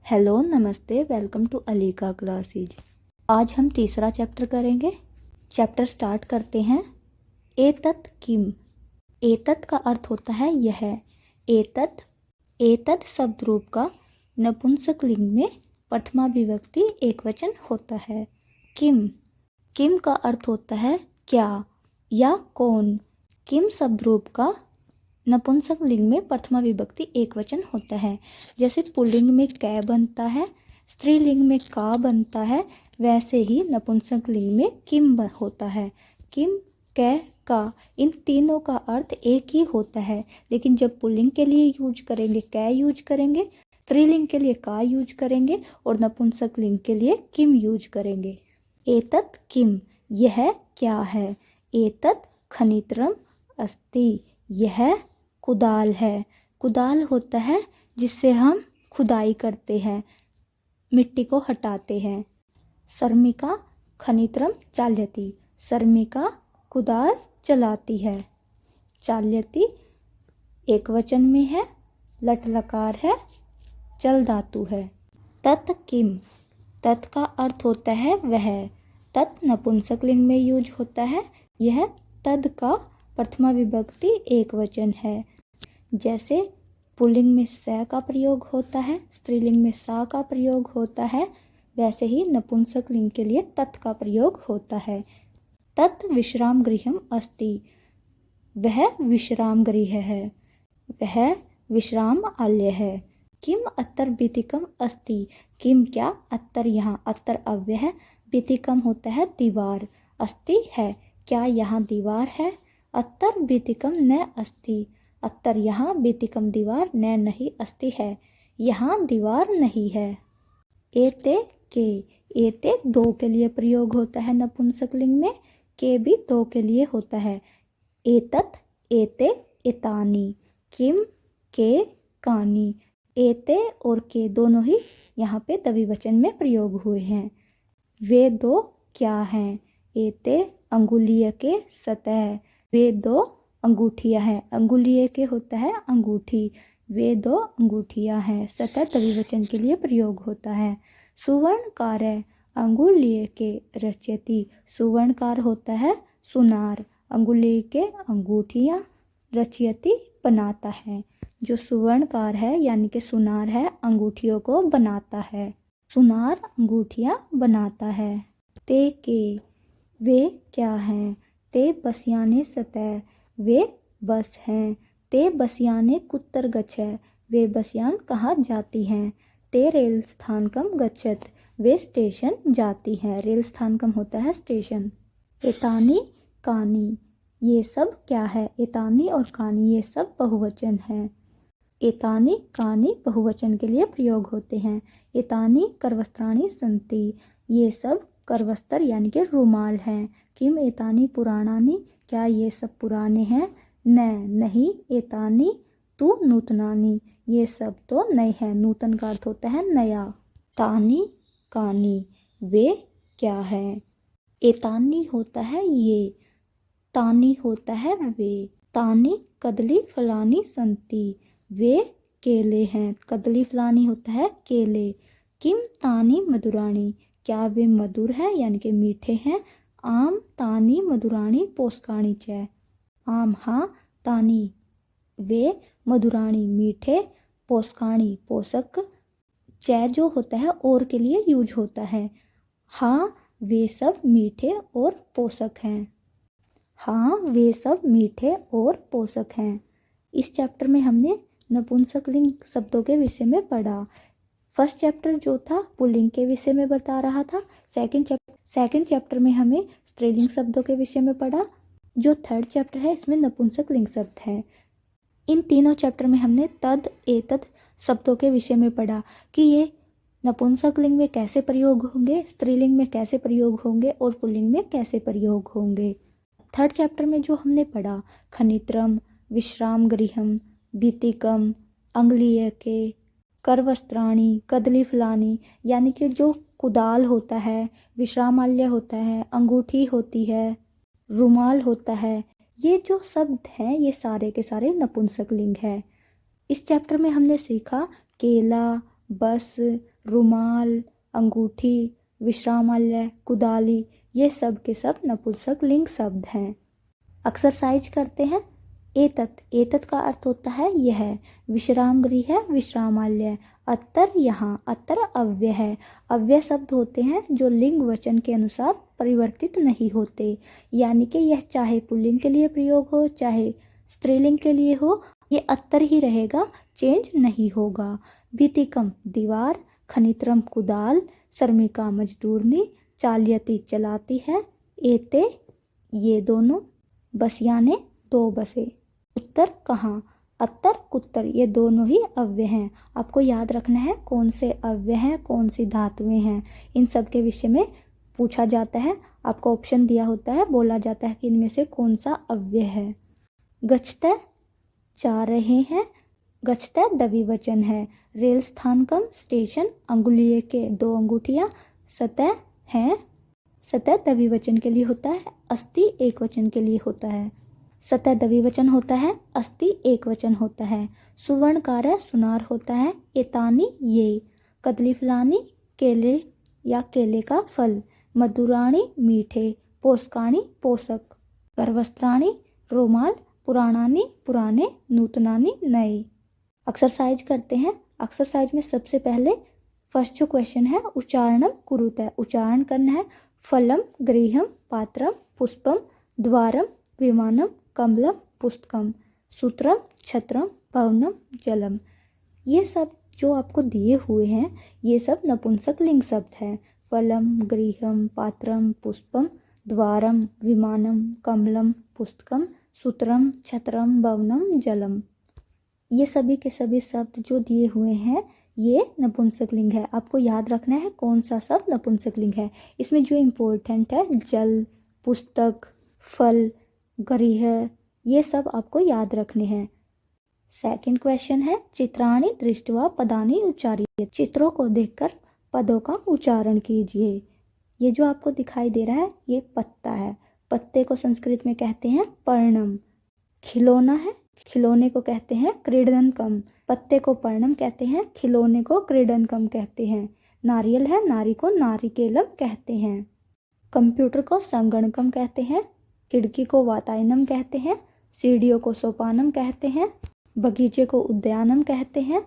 Hello, नमस्ते, welcome to अलीका classes. आज हम तीसरा चैप्टर करेंगे। चैप्टर स्टार्ट करते हैं। एतत् किम। एतत् का अर्थ होता है यह। एतत् एतत् शब्द रूप का नपुंसक लिंग में प्रथमा विभक्ति एकवचन होता है। किम किम का अर्थ होता है क्या या कौन। किम शब्द रूप का नपुंसक लिंग में प्रथमा विभक्ति एकवचन होता है। जैसे पुल्लिंग में कै बनता है, स्त्रीलिंग में का बनता है, वैसे ही नपुंसक लिंग में किम होता है। किम, कै, का, इन तीनों का अर्थ एक ही होता है, लेकिन जब पुल्लिंग के लिए यूज करेंगे कै यूज करेंगे, स्त्रीलिंग के लिए का यूज करेंगे और नपुंसक लिंग के लिए किम यूज करेंगे। एतत् किम, यह क्या है। एतत् खनित्रम अस्ति, यह कुदाल है। कुदाल होता है जिससे हम खुदाई करते हैं, मिट्टी को हटाते हैं। श्रमिका खनित्रम चाल्यति, श्रमिका कुदाल चलाती है। चाल्यति एक वचन में है, लट लकार है, चल धातु है। तत् किम, तत् का अर्थ होता है वह। तत् नपुंसक लिंग में यूज होता है। यह तद का प्रथमा विभक्ति एक वचन है। जैसे पुल्लिंग में स का प्रयोग होता है, स्त्रीलिंग में सा का प्रयोग होता है, वैसे ही नपुंसक लिंग के लिए तत् का प्रयोग होता है। तत् विश्राम गृहम अस्ति, वह विश्राम गृह है, वह विश्राम आलय है। किम अत्तर बीतिकम अस्ति, किम क्या, अत्तर यहाँ, अत्तर अव्यय है, बीतिकम होता है दीवार, अस्ति है, क्या यहाँ दीवार है। अत्तर बीतिकम न अस्ति, अत्तर यहाँ, बीतिकम दीवार, न नहीं, अस्ति है, यहाँ दीवार नहीं है। एते के, एते दो के लिए प्रयोग होता है नपुंसक लिंग में, के भी दो के लिए होता है। एतत्, एते, एतानि, किम, के, कानि। एते और के दोनों ही यहाँ पे द्विवचन में प्रयोग हुए हैं। वे दो क्या हैं। एते अंगुलीय के सतह, वे दो अंगूठियाँ हैं। अंगुलीय के होता है अंगूठी, वे दो अंगूठियाँ हैं। सतह द्विवचन के लिए प्रयोग होता है। सुवर्णकार अंगुलीय के रचयति, सुवर्णकार होता है सुनार, अंगुलीय के अंगूठियाँ, रचयति बनाता है। जो सुवर्णकार है यानी कि सुनार है, अंगूठियों को बनाता है, सुनार अंगूठियाँ बनाता है। ते के, वे क्या हैं। ते बसयाने सतह, वे बस हैं। ते बसयाने कुत्तर गच्छ, वे बसयान कहाँ जाती हैं। ते रेल स्थानकम गच्छत, वे स्टेशन जाती हैं। रेल स्थानकम होता है स्टेशन। एतानी कानी, ये सब क्या है। एतानी और कानी ये सब बहुवचन है। एतानी कानी बहुवचन के लिए प्रयोग होते हैं। एतानी करवस्त्राणि सन्ति, ये सब करवस्त्र यानी कि रुमाल हैं। किम एतानी पुराणानि, क्या ये सब पुराने हैं। न नहीं, एतानी तु नूतनानि, ये सब तो नए हैं। नूतन का अर्थ होता है नया। तानी कानी, वे क्या है। एतानी होता है ये, तानी होता है वे। तानी कदली फलानी संति, वे केले हैं। कदली फलानी होता है केले। किम तानी मधुराणी, क्या वे मधुर है यानी कि मीठे हैं। आम तानी मधुराणी पोषकाणी च, आम हाँ, तानी वे, मधुराणी मीठे, पोषकाणी पोषक, च जो होता है और के लिए यूज होता है। हाँ वे सब मीठे और पोषक हैं। हाँ वे सब मीठे और पोषक हैं। इस चैप्टर में हमने नपुंसक लिंग शब्दों के विषय में पढ़ा। फर्स्ट चैप्टर जो था पुल्लिंग के विषय में बता रहा था। सेकंड चैप्टर में हमें स्त्रीलिंग शब्दों के विषय में पढ़ा। जो थर्ड चैप्टर है इसमें नपुंसक लिंग शब्द है। इन तीनों चैप्टर में हमने तद एतद शब्दों के विषय में पढ़ा कि ये नपुंसक लिंग में कैसे प्रयोग होंगे, स्त्रीलिंग में कैसे प्रयोग होंगे और पुल्लिंग में कैसे प्रयोग होंगे। थर्ड चैप्टर में जो हमने पढ़ा खनित्रम, विश्राम गृहम, बीतिकम, अंगुलीय के, करवस्त्राणी, कदली फलानी, यानी कि जो कुदाल होता है, विश्रामालय होता है, अंगूठी होती है, रुमाल होता है, ये जो शब्द हैं ये सारे के सारे नपुंसक लिंग है। इस चैप्टर में हमने सीखा केला, बस, रुमाल, अंगूठी, विश्रामालय, कुदाली, ये सब के सब नपुंसक लिंग शब्द हैं। एक्सरसाइज करते हैं। एतत्, एतत् का अर्थ होता है यह। विश्राम गृह है, विश्रामालय। अत्तर, यहाँ। अत्तर अव्यय है। अव्यय शब्द होते हैं जो लिंग वचन के अनुसार परिवर्तित नहीं होते, यानी कि यह चाहे पुल्लिंग के लिए प्रयोग हो चाहे स्त्रीलिंग के लिए हो, ये अत्तर ही रहेगा, चेंज नहीं होगा। भीतिकम, दीवार। खनित्रम, कुदाल। श्रमिका, मजदूरनी। चालयति, चलाती है। एते, ये दोनों। बसयाने, दो बसें। उत्तर, कहाँ। अत्तर, कुत्तर, ये दोनों ही अव्यय हैं। आपको याद रखना है कौन से अव्यय हैं, कौन सी धातुएं हैं, इन सब के विषय में पूछा जाता है। आपको ऑप्शन दिया होता है, बोला जाता है कि इनमें से कौन सा अव्यय है। गच्छते, जा रहे हैं। गच्छते द्विवचन है। Rail स्थानकम, station. अंगुलीय के, दो अंगूठियाँ। सतह है, सतह द्विवचन के लिए होता है। अस्ति एक वचन के लिए होता है। सतह द्विवचन होता है, अस्ति एक वचन होता है। सुवर्णकार, सुनार होता है। एतानी, ये। कदली फलानी, केले या केले का फल। मधुराणी, मीठे। पोषकाणी, पोषक। गर्वस्त्राणी, रुमाल। पुराणानी, पुराने। नूतनानी, नए। एक्सरसाइज करते हैं। एक्सरसाइज में सबसे पहले फर्स्ट जो क्वेश्चन है, उच्चारणम कुरुते, उच्चारण करना है। फलम, गृहम, पात्रम, पुष्पम, द्वारम, विमानम, कमलम, पुस्तकम, सूत्रम, छत्रम, भवनम, जलम। ये सब जो आपको दिए हुए हैं, ये सब नपुंसक लिंग शब्द हैं। फलम, गृहम, पात्रम, पुष्पम, द्वारम, विमानम, कमलम, पुस्तकम, सूत्रम, छत्रम, भवनम, जलम। ये सभी के सभी शब्द जो दिए हुए हैं, ये नपुंसक लिंग है। आपको याद रखना है कौन सा शब्द नपुंसक लिंग है। इसमें जो इम्पोर्टेंट है, जल, पुस्तक, फल, गृह, ये सब आपको याद रखने हैं। सेकंड क्वेश्चन है, चित्राणि दृष्ट्वा पदानि उच्चार्य, चित्रों को देखकर पदों का उच्चारण कीजिए। ये जो आपको दिखाई दे रहा है, ये पत्ता है। पत्ते को संस्कृत में कहते हैं पर्णम। खिलौना है, खिलौने को कहते हैं क्रीडनकम। पत्ते को पर्णम कहते हैं, खिलौने को क्रीडनकम कहते हैं। नारियल है, नारी को नारिकेलम कहते हैं। कंप्यूटर को संगणकम कहते हैं। खिड़की को वातायनम कहते हैं। सीढ़ियों को सोपानम कहते हैं। बगीचे को उद्यानम कहते हैं।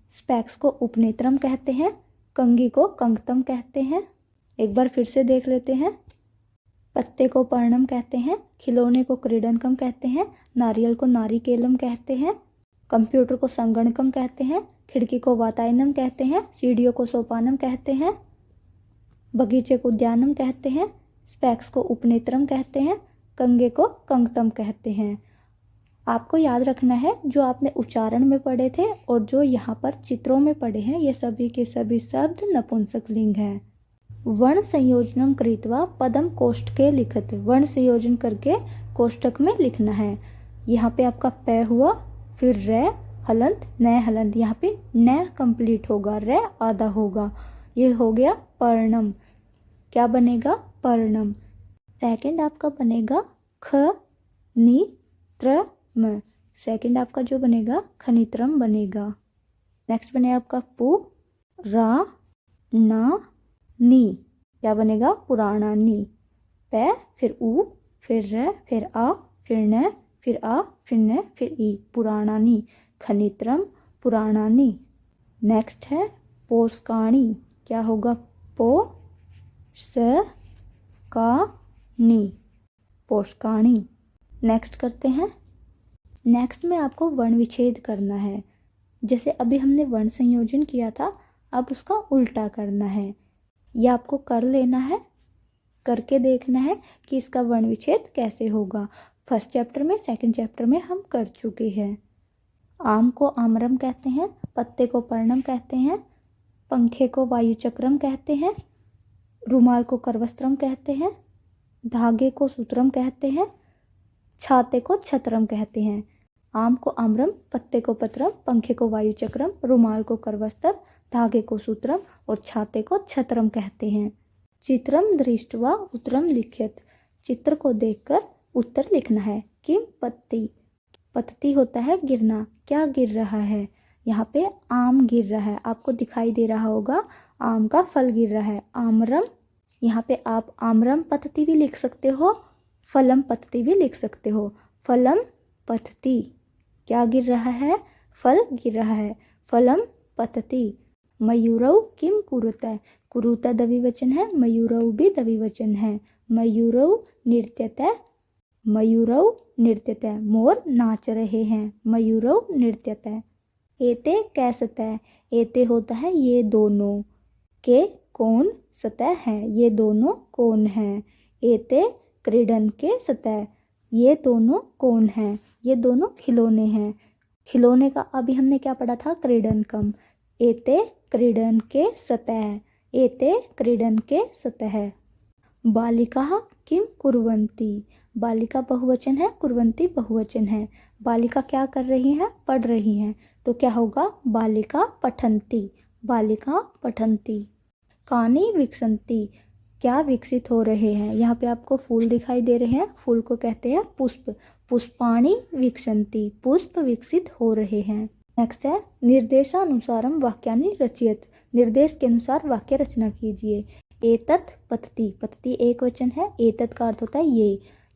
स्पैक्स को उपनेत्रम कहते हैं। कंघी को कंकतम कहते हैं। एक बार फिर से देख लेते हैं। पत्ते को पर्णम कहते हैं, खिलौने को क्रीडनकम कहते हैं, नारियल को नारिकेलम कहते हैं, कंप्यूटर को संगणकम कहते हैं, खिड़की को वातायनम कहते हैं, सीढ़ियों को सोपानम कहते हैं, बगीचे को उद्यानम कहते हैं, स्पैक्स को उपनेत्रम कहते हैं, कंगे को कंकतम कहते हैं। आपको याद रखना है जो आपने उच्चारण में पढ़े थे और जो यहाँ पर चित्रों में पढ़े हैं, ये सभी के सभी शब्द नपुंसक लिंग हैं। वर्ण संयोजनम कृत्वा पदम कोष्ठके लिखत, वर्ण संयोजन करके कोष्ठक में लिखना है। यहाँ पे आपका प हुआ, फिर रे, हलंत, न हलंत, यहाँ पे न कंप्लीट होगा, रे आधा होगा। ये हो गया पर्णम। क्या बनेगा? पर्णम। सेकंड आपका बनेगा ख नि त्र म, सेकंड आपका जो बनेगा खनित्रम बनेगा। नेक्स्ट बनेगा आपका पु रा ना नी, क्या बनेगा? पुराना नी। पे, फिर उ, फिर र, फिर आ, फिर न, फिर आ, फिर न, फिर ई, पुराना नी। खनित्रम, पुराना नी। नेक्स्ट है पोषकाणी, क्या होगा? पो स का नी, पोषकाणी। नेक्स्ट करते हैं। नेक्स्ट में आपको वर्ण विच्छेद करना है। जैसे अभी हमने वर्ण संयोजन किया था, अब उसका उल्टा करना है। यह आपको कर लेना है, करके देखना है कि इसका वर्ण विच्छेद कैसे होगा। फर्स्ट चैप्टर में, सेकंड चैप्टर में हम कर चुके हैं। आम को आमरम कहते हैं, पत्ते को पर्णम कहते हैं, पंखे को वायुचक्रम कहते हैं, रुमाल को करवस्त्रम कहते हैं, धागे को सूत्रम कहते हैं, छाते को छत्रम कहते हैं। आम को आम्रम, पत्ते को पत्रम, पंखे को वायुचक्रम, रुमाल को करवस्त्र, धागे को सूत्रम और छाते को छत्रम कहते हैं। चित्रम दृष्ट्वा उत्तरम लिख्यत, चित्र को देखकर उत्तर लिखना है। किम पत्ती, पतती होता है गिरना, क्या गिर रहा है। यहाँ पे आम गिर रहा है, आपको दिखाई दे रहा होगा आम का फल गिर रहा है, आम्रम। यहाँ पे आप आम्रम पतति भी लिख सकते हो, फलम पतति भी लिख सकते हो। फलम पतति, क्या गिर रहा है? फल गिर रहा है, फलम पतति। मयूरौ किम कुरुते, कुरुते द्विवचन है, मयूरौ भी द्विवचन है। मयूरौ नृत्यते, मयूरौ नृत्यते, मोर नाच रहे हैं, मयूरौ नृत्यते। एते कैसते, एते होता है ये दोनों, के कौन सतह है, ये दोनों कौन हैं। एते क्रीडन के सतह, ये दोनों कौन हैं, ये दोनों खिलौने हैं। खिलौने का अभी हमने क्या पढ़ा था? क्रीडनकम। एते क्रीडन के सतह, एते क्रीडन के सतह। बालिका किम कुर्वन्ति, बालिका बहुवचन है, कुर्वन्ति बहुवचन है। बालिका क्या कर रही है? पढ़ रही हैं, तो क्या होगा? बालिका पठन्ति, बालिका पठन्ति। कानि विकसन्ति, क्या विकसित हो रहे हैं? यहाँ पे आपको फूल दिखाई दे रहे हैं, फूल को कहते हैं पुष्प। पुष्पाणि विकसन्ति, पुष्प विकसित हो रहे हैं। नेक्स्ट है निर्देशानुसारम वाक्यानि रचयत, निर्देश के अनुसार वाक्य रचना कीजिए। एतत् पतति, पतति एक वचन है, एतत् का अर्थ होता है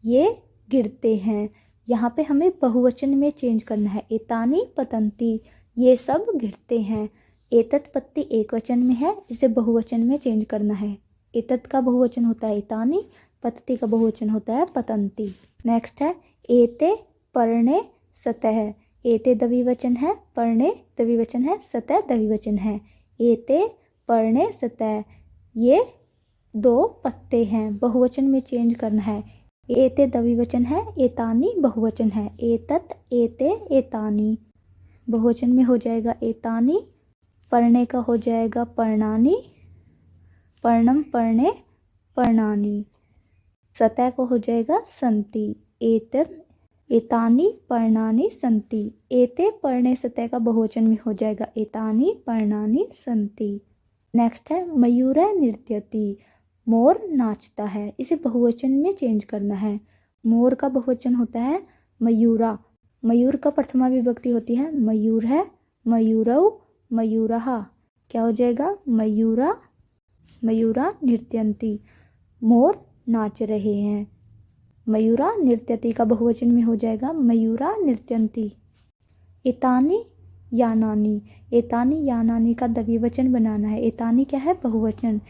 ये गिरते हैं। यहाँ पे हमें बहुवचन में चेंज करना है, एतानि पतन्ति, ये सब गिरते हैं। एतत् पत्ति एक वचन में है, इसे बहुवचन में चेंज करना है। एतत् का बहुवचन होता है एतानि, पतति का बहुवचन होता है पतन्ति। नेक्स्ट है एते पर्णे सतः, एते द्विवचन है, पर्णे द्विवचन है, सतः द्विवचन है। एते पर्णे सतः, ये दो पत्ते हैं, बहुवचन में चेंज करना है। एते द्विवचन है, एतानि बहुवचन है। एतत् एते एतानि, बहुवचन में हो जाएगा एतानि, पर्णे का हो जाएगा पर्णानि, पर्णम पर्णे पर्णानि। सतह को हो जाएगा सन्ति, एतानि पर्णानि सन्ति। एते पर्णे सतह का बहुवचन में हो जाएगा एतानि पर्णानि सन्ति। नेक्स्ट है मयूर नृत्यति, मोर नाचता है, इसे बहुवचन में चेंज करना है। मोर का बहुवचन होता है मयूरा, मयूर का प्रथमा विभक्ति होती है मयूर है, मयूरौ मयूरः, क्या हो जाएगा? मयूरा, मयूरा नृत्यन्ति, मोर नाच रहे हैं। मयूरा नृत्यति का बहुवचन में हो जाएगा मयूरा नृत्यन्ति। एतानि यानानि, एतानि यानानि का द्विवचन बनाना है। एतानि क्या है? बहुवचन।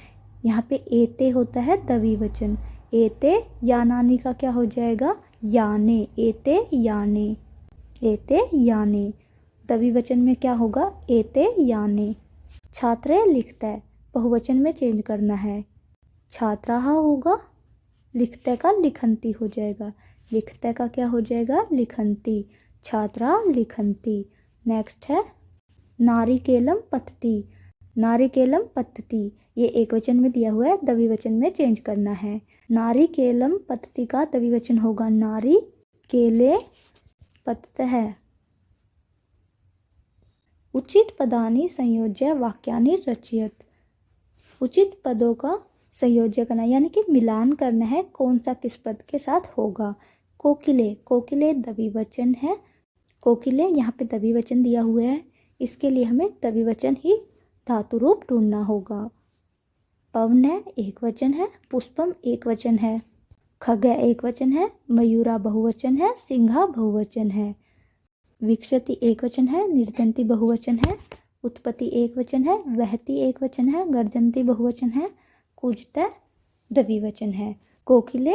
यहाँ पे एते होता है द्विवचन, एते यानानि का क्या हो जाएगा? याने, एते याने, एते याने। द्विवचन में क्या होगा? एते याने। छात्रे लिखता है, बहुवचन में चेंज करना है, छात्राः होगा, लिखते का लिखन्ति हो जाएगा, लिखते का क्या हो जाएगा? लिखन्ति, छात्रा लिखन्ति। नेक्स्ट है नारिकेलम पतति, नारिकेलम पतति, ये एक वचन में दिया हुआ है, द्विवचन में चेंज करना है। नारिकेलम पतति का द्विवचन होगा नारी केले पततः। उचित पदानि संयोज्य वाक्यानि रचयत, उचित पदों का संयोज्य करना यानी कि मिलान करना है, कौन सा किस पद के साथ होगा। कोकिले, कोकिले द्विवचन है, कोकिले यहाँ पे द्विवचन दिया हुआ है, इसके लिए हमें द्विवचन ही धातु रूप ढूंढना होगा। पवन एक वचन है, पुष्पम एक वचन है, खग एक वचन है, मयूरा बहुवचन है, सिंहा बहुवचन है, विकसति एक वचन है, नृत्यन्ति बहुवचन है, उत्पत्ति एक वचन है, वहती एक वचन है, गर्जन्ति बहुवचन है, कूजते द्विवचन है। कोकिले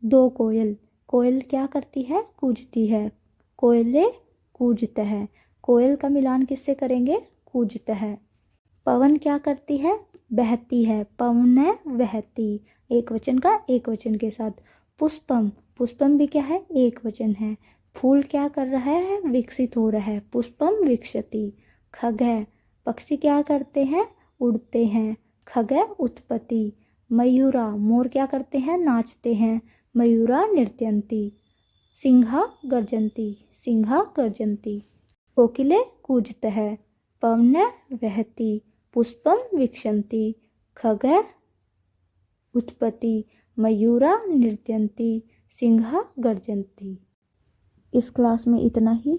दो कोयल, कोयल क्या करती है? कूजती है, कोयले कूजते हैं, कोयल का मिलान किससे करेंगे? कूजते हैं। पवन क्या करती है? बहती है, पवन वहती, एक वचन का एक वचन के साथ। पुष्पम, पुष्पम भी क्या है? एक वचन है। फूल क्या कर रहा है? विकसित हो रहा है, पुष्पम विकसति। खग है, पक्षी क्या करते हैं? उड़ते हैं, खग उत्पत्ति। मयूरा, मोर क्या करते हैं? नाचते हैं, मयूरा नृत्यन्ति। सिंहा गर्जन्ति, सिंहा गर्जन्ति। कोकिले कूजते हैं, पवन वहती, पुष्पम विकसन्ति, खग उत्पत्ति, मयूरा नृत्यन्ति, सिंहा गर्जन्ति। इस क्लास में इतना ही।